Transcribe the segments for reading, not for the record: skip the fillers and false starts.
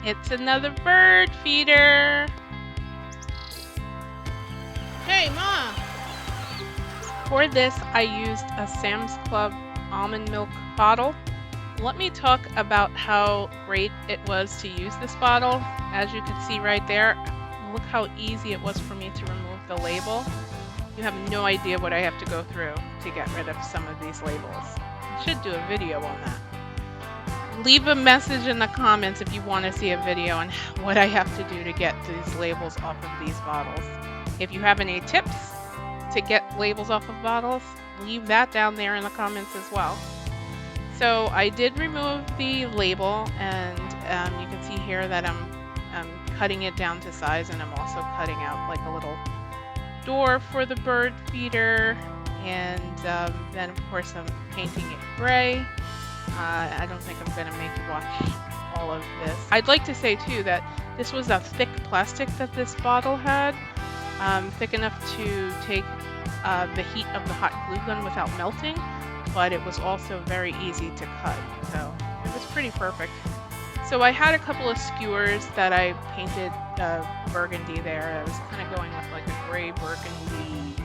It's another bird feeder. Hey, Ma! For this, I used a Sam's Club almond milk bottle. Let me talk about how great it was to use this bottle. As you can see right there, look how easy it was for me to remove the label. You have no idea what I have to go through to get rid of some of these labels. I should do a video on that. Leave a message in the comments if you want to see a video on what I have to do to get these labels off of these bottles. If you have any tips to get labels off of bottles, leave that down there in the comments as well. So I did remove the label, and you can see here that I'm cutting it down to size, and I'm also cutting out like a little door for the bird feeder, and then of course I'm painting it gray. I don't think I'm going to make you watch all of this. I'd like to say too that this was a thick plastic that this bottle had, thick enough to take the heat of the hot glue gun without melting, but it was also very easy to cut, so it was pretty perfect. So I had a couple of skewers that I painted burgundy there. I was kind of going with like a gray, burgundy,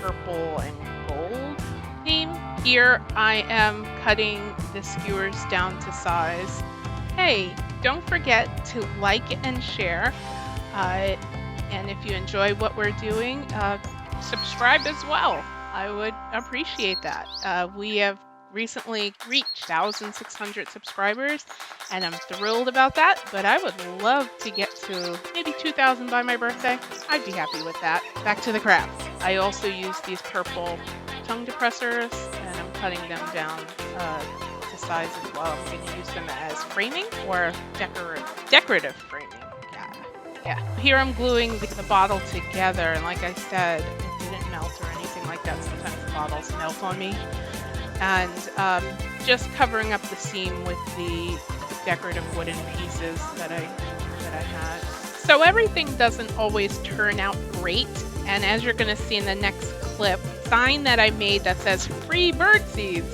purple, and gold theme. Here I am cutting the skewers down to size. Hey, don't forget to like and share. And if you enjoy what we're doing, subscribe as well. I would appreciate that. We have recently reached 1,600 subscribers, and I'm thrilled about that, but I would love to get to maybe 2,000 by my birthday. I'd be happy with that. Back to the craft. I also use these purple tongue depressors, and I'm cutting them down to size as well. I'm going to use them as framing or decorative framing. Yeah. Here I'm gluing the bottle together, and like I said, it didn't melt or anything like that. Sometimes the bottles melt on me. And just covering up the seam with the decorative wooden pieces that I had. So everything doesn't always turn out great, and as you're going to see in the next clip, the sign that I made that says free bird seeds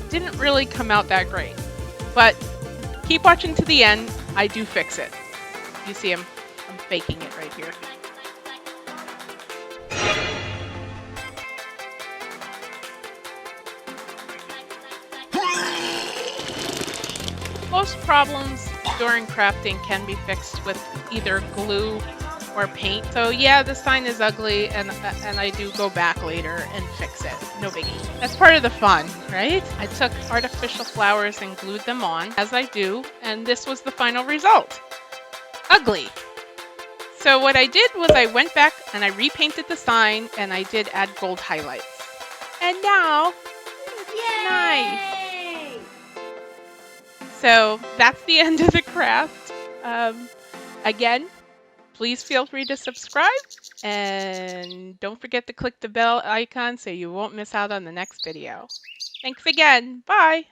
didn't really come out that great. But keep watching to the end. I do fix it. You see I'm faking it right here. Most problems during crafting can be fixed with either glue or paint. So yeah, the sign is ugly, and I do go back later and fix it. No biggie. That's part of the fun, right? I took artificial flowers and glued them on, as I do, and this was the final result. Ugly. So what I did was I went back and I repainted the sign, and I did add gold highlights. And now, Yay! Nice. So that's the end of the craft. Again, please feel free to subscribe, and don't forget to click the bell icon so you won't miss out on the next video. Thanks again. Bye.